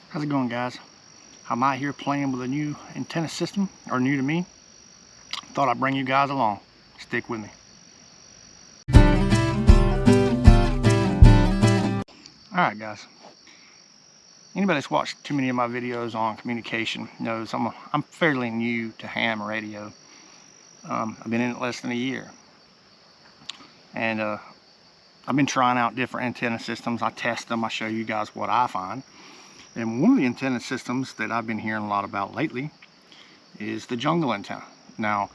How's it going, guys? I'm out here playing with a new antenna system, or new to me. Thought I'd bring you guys along. Stick with me. Alright guys, anybody that's watched too many of my videos on communication knows I'm fairly new to ham radio. I've been in it less than a year. And I've been trying out different antenna systems. I test them, I show you guys what I find. And one of the antenna systems that I've been hearing a lot about lately is the jungle antenna. Now,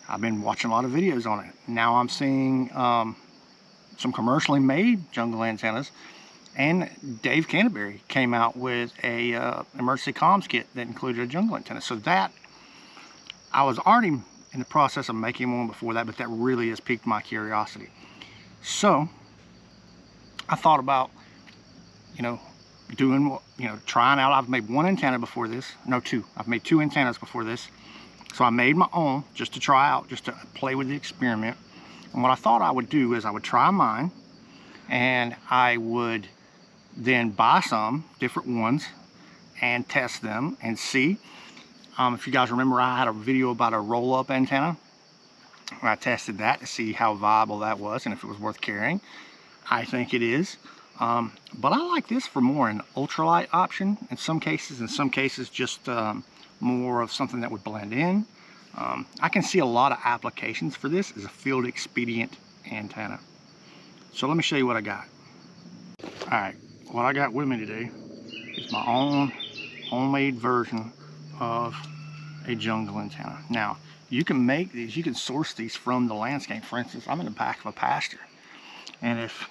I've been watching a lot of videos on it. Now I'm seeing some commercially made jungle antennas, and Dave Canterbury came out with a emergency comms kit that included a jungle antenna. So that, I was already in the process of making one before that, but that really has piqued my curiosity. So I thought about, trying out. I've made one antenna before this. No, two. I've made two antennas before this. So I made my own just to try out, just to play with the experiment. And what I thought I would do is I would try mine, and I would then buy some different ones and test them and see. If you guys remember, I had a video about a roll-up antenna where I tested that to see how viable that was and if it was worth carrying. I think it is. But I like this for more an ultralight option in some cases just more of something that would blend in. I can see a lot of applications for this as a field expedient antenna. So let me show you what I got. Alright, what I got with me today is my own homemade version of a jungle antenna. Now, you can make these, you can source these from the landscape. For instance, I'm in the back of a pasture, and if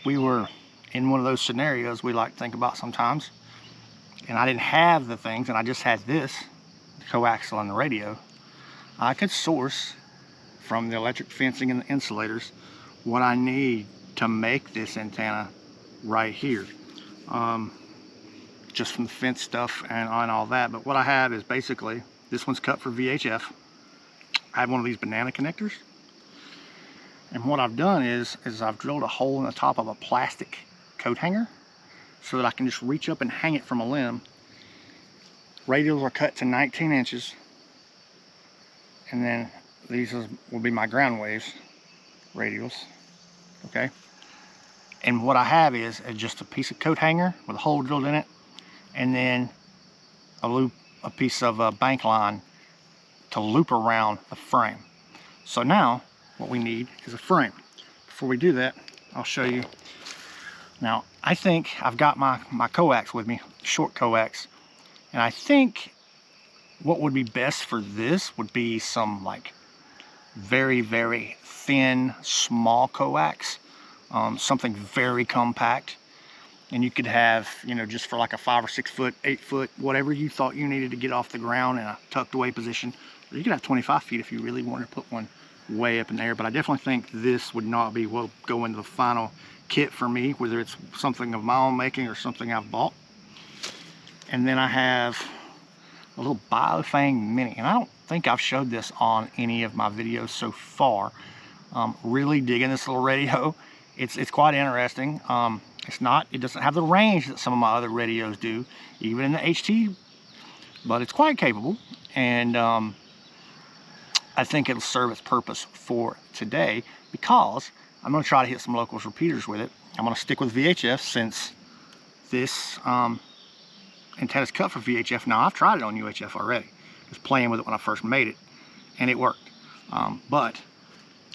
we were in one of those scenarios we like to think about sometimes, and I didn't have the things and I just had this, the coaxial and the radio, I could source from the electric fencing and the insulators what I need to make this antenna right here. Just from the fence stuff and all that. But what I have is basically, this one's cut for VHF. I have one of these banana connectors. And what I've done is I've drilled a hole in the top of a plastic coat hanger so that I can just reach up and hang it from a limb. Radials are cut to 19 inches. And then these will be my ground waves radials, okay? And what I have is just a piece of coat hanger with a hole drilled in it, and then a piece of bank line to loop around the frame. So now what we need is a frame. Before we do that, I'll show you. Now, I think I've got my coax with me, short coax, and I think what would be best for this would be some like very, very thin, small coax, something very compact. And you could have, just for like a 5 or 6 foot, 8 foot, whatever you thought you needed to get off the ground in a tucked away position. Or you could have 25 feet if you really wanted to put one way up in the air. But I definitely think this would not be what will go into the final kit for me, whether it's something of my own making or something I've bought. And then I have a little Biofang Mini. And I don't think I've showed this on any of my videos so far. Really digging this little radio. It's quite interesting. It doesn't have the range that some of my other radios do, even in the HT, but it's quite capable, and I think it'll serve its purpose for today, because I'm going to try to hit some locals repeaters with it. I'm going to stick with VHF since this antenna is cut for VHF. Now, I've tried it on UHF already, just playing with it when I first made it, and it worked. But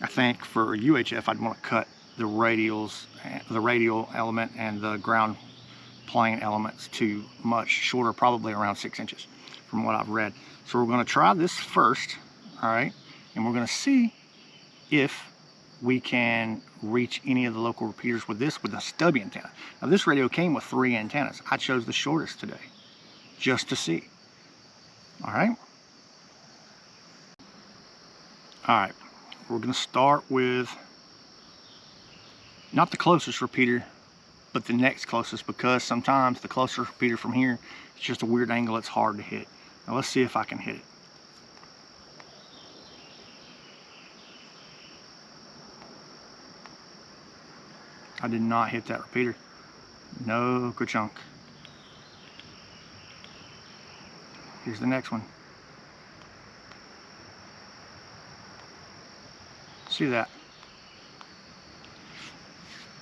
I think for UHF, I'd want to cut the radials, the radial element and the ground plane elements to much shorter, probably around 6 inches from what I've read. So we're going to try this first, all right, and we're going to see if we can reach any of the local repeaters with this, with a stubby antenna. Now, this radio came with 3 antennas. I chose the shortest today just to see. All right, we're going to start with not the closest repeater, but the next closest, because sometimes the closest repeater from here, it's just a weird angle, it's hard to hit. Now let's see if I can hit it. I did not hit that repeater. No ka-chunk. Here's the next one. See that?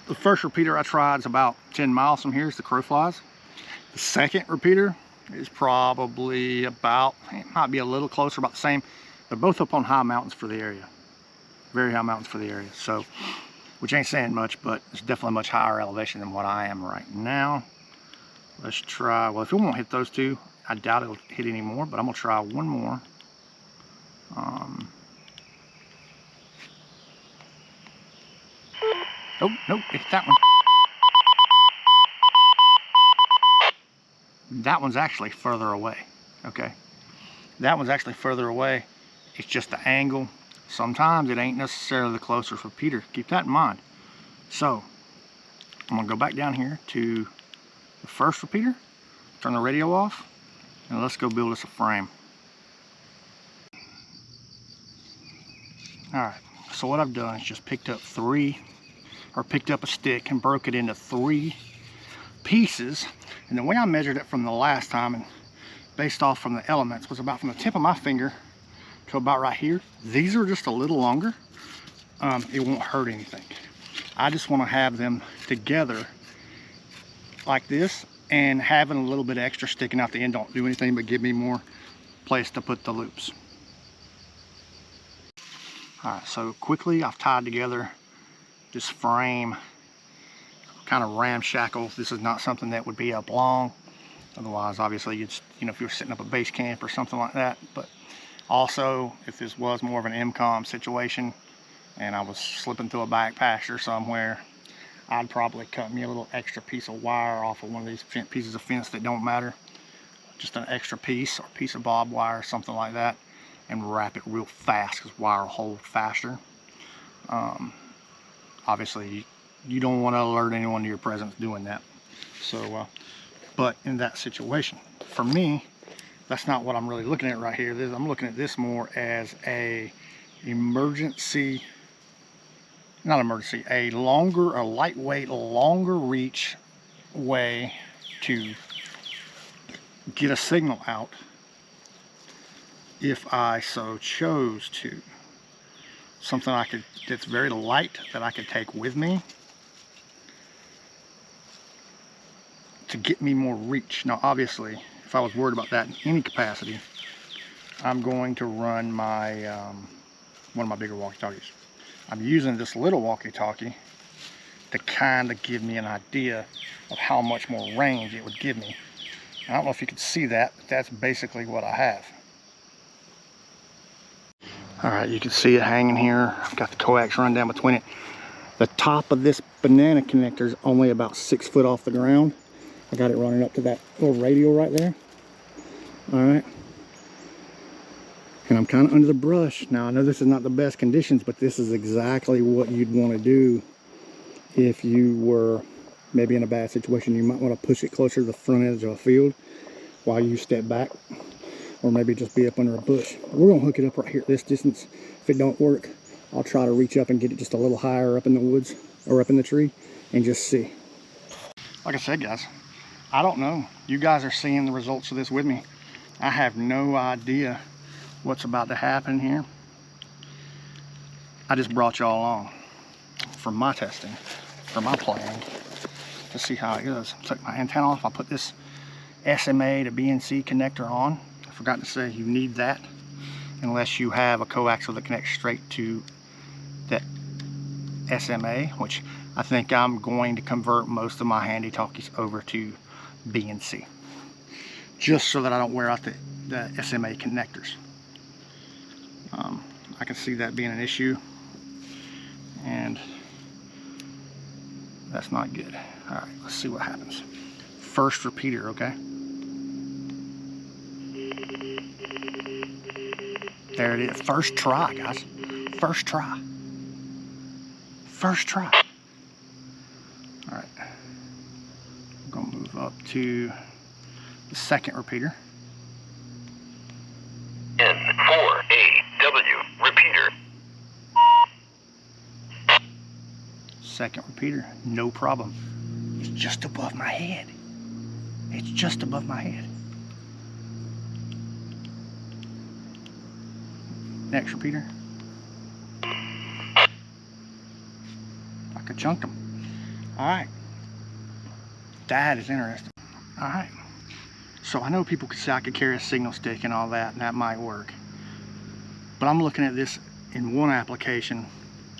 The first repeater I tried is about 10 miles from here as the crow flies. The second repeater is probably about, it might be a little closer, about the same. They're both up on high mountains for the area. Very high mountains for the area. So, which ain't saying much, but it's definitely much higher elevation than what I am right now. Let's try, well, if it won't hit those two, I doubt it'll hit any more, but I'm gonna try one more. Oh, nope, it hit that one. That one's actually further away, okay? That one's actually further away. It's just the angle. Sometimes it ain't necessarily the closest repeater. Keep that in mind. So, I'm gonna go back down here to the first repeater, turn the radio off, and let's go build us a frame. All right, so what I've done is just picked up a stick and broke it into 3 pieces. And the way I measured it from the last time and based off from the elements was about from the tip of my finger to about right here. These are just a little longer. It won't hurt anything. I just want to have them together like this, and having a little bit extra sticking out the end don't do anything but give me more place to put the loops. All right, so quickly I've tied together this frame, kind of ramshackle. This is not something that would be up long. Otherwise, obviously, you'd, you know, if you were setting up a base camp or something like that. But also, if this was more of an MCOM situation and I was slipping through a back pasture somewhere, I'd probably cut me a little extra piece of wire off of one of these pieces of fence that don't matter. Just an extra piece or piece of barbed wire or something like that, and wrap it real fast because wire will hold faster. Obviously, you don't want to alert anyone to your presence doing that. So, but in that situation, for me, that's not what I'm really looking at right here. I'm looking at this more as a emergency, not emergency, a lightweight, longer reach way to get a signal out if I so chose to. Something that's very light that I could take with me to get me more reach. Now, obviously, if I was worried about that in any capacity, I'm going to run my one of my bigger walkie-talkies. I'm using this little walkie-talkie to kind of give me an idea of how much more range it would give me. I don't know if you can see that, but that's basically what I have. All right, you can see it hanging here. I've got the coax run down between it. The top of this banana connector is only about 6 foot off the ground. I got it running up to that little radio right there. All right. And I'm kind of under the brush. Now, I know this is not the best conditions, but this is exactly what you'd want to do if you were maybe in a bad situation. You might want to push it closer to the front edge of a field while you step back, or maybe just be up under a bush. We're gonna hook it up right here at this distance. If it don't work, I'll try to reach up and get it just a little higher up in the woods or up in the tree and just see. Like I said, guys, I don't know. You guys are seeing the results of this with me. I have no idea what's about to happen here. I just brought y'all along for my testing, for my plan, to see how it goes. Took my antenna off. I put this SMA to BNC connector on. I forgot to say you need that unless you have a coaxial that connects straight to that SMA, which I think I'm going to convert most of my handy talkies over to BNC, just so that I don't wear out the SMA connectors. I can see that being an issue, and that's not good. All right, let's see what happens. First repeater, okay? There it is. First try, guys. First try. First try. All right. I'm going to move up to the second repeater. N4AW repeater. Second repeater, no problem. It's just above my head. It's just above my head. Next repeater. I could chunk them. All right. That is interesting. All right. So I know people could say I could carry a signal stick and all that, and that might work. But I'm looking at this in one application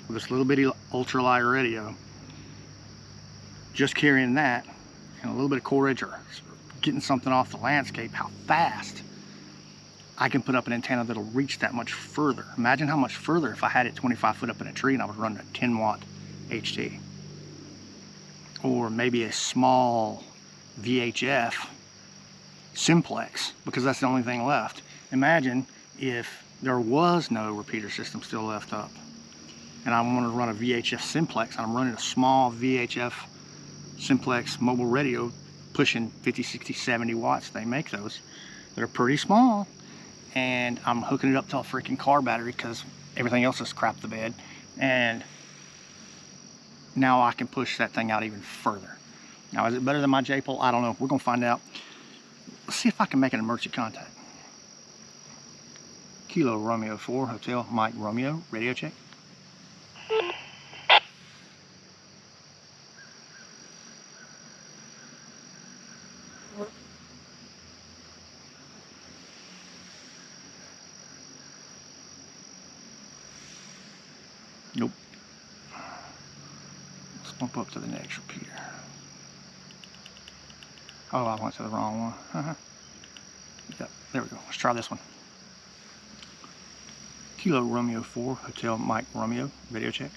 with this little bitty ultralight radio. Just carrying that and a little bit of coverage or getting something off the landscape, how fast I can put up an antenna that'll reach that much further. Imagine how much further if I had it 25 foot up in a tree and I was running a 10 watt HT. Or maybe a small VHF simplex, because that's the only thing left. Imagine if there was no repeater system still left up and I want to run a VHF simplex. I'm running a small VHF simplex mobile radio pushing 50, 60, 70 watts. They make those. They're pretty small, and I'm hooking it up to a freaking car battery because everything else is crap the bed. And now I can push that thing out even further. Now, is it better than my J-pole? I don't know. We're gonna find out. Let's see if I can make an emergency contact. Kilo Romeo 4, Hotel Mike Romeo, radio check. Nope. Let's bump up to the next repeater. Oh, I went to the wrong one. Yep, there we go. Let's try this one. Kilo Romeo 4, Hotel Mike Romeo, video check.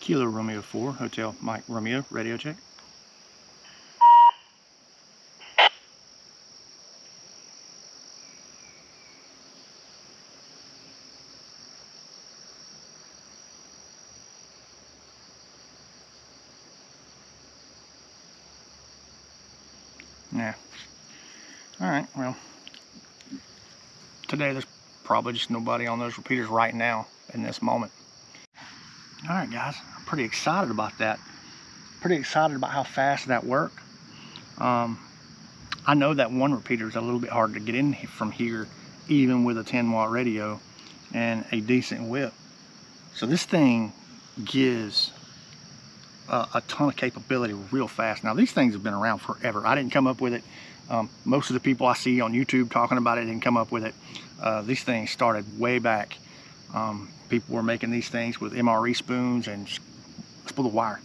Kilo Romeo 4, Hotel Mike Romeo, radio check. Yeah. All right, well, today there's probably just nobody on those repeaters right now in this moment. All right, guys, I'm pretty excited about that. Pretty excited about how fast that worked. I know that one repeater is a little bit hard to get in from here, even with a 10 watt radio and a decent whip. So this thing gives a ton of capability real fast. Now, these things have been around forever. I didn't come up with it. Most of the people I see on YouTube talking about it didn't come up with it. These things started way back. People were making these things with MRE spoons and spool of wire.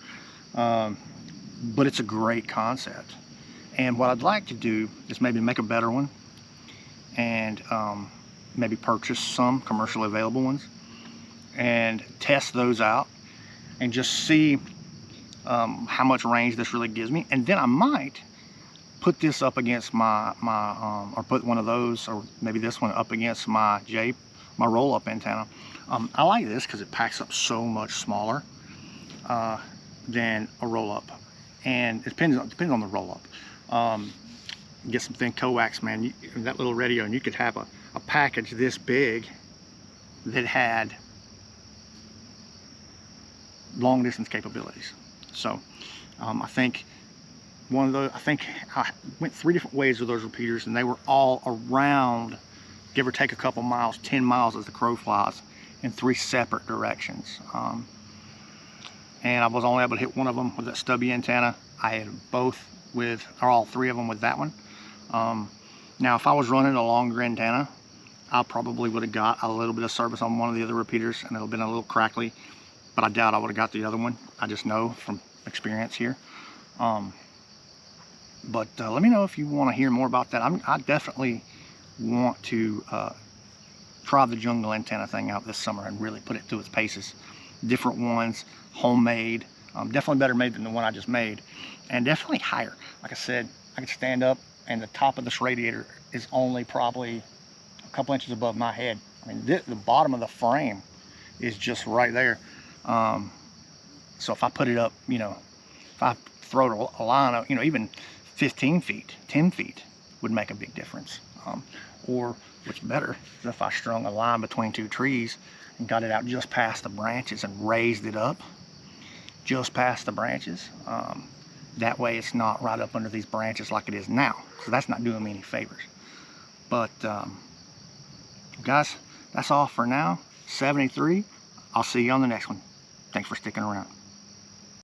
But it's a great concept. And what I'd like to do is maybe make a better one and maybe purchase some commercially available ones and test those out and just see how much range this really gives me. And then I might put this up against my or put one of those, or maybe this one up against my roll-up antenna. I like this because it packs up so much smaller than a roll-up, and it depends on the roll-up. Get some thin coax, man. That little radio, and you could have a package this big that had long distance capabilities. So I think I went 3 different ways with those repeaters, and they were all around, give or take a couple miles, 10 miles as the crow flies, in 3 separate directions. And I was only able to hit one of them with that stubby antenna. I had both with, or all 3 of them with that one. Now, if I was running a longer antenna, I probably would have got a little bit of service on one of the other repeaters, and it would have been a little crackly, but I doubt I would have got the other one. I just know from experience here. But let me know if you want to hear more about that. I definitely want to try the jungle antenna thing out this summer and really put it through its paces. Different ones, homemade, definitely better made than the one I just made, and definitely higher. Like I said, I could stand up and the top of this radiator is only probably a couple inches above my head. I mean, the bottom of the frame is just right there. So if I put it up, you know, if I throw a line up, you know, even 15 feet, 10 feet would make a big difference. Or what's better is if I strung a line between two trees and got it out just past the branches and raised it up just past the branches. That way it's not right up under these branches like it is now. So that's not doing me any favors. But guys, that's all for now. 73. I'll see you on the next one. Thanks for sticking around.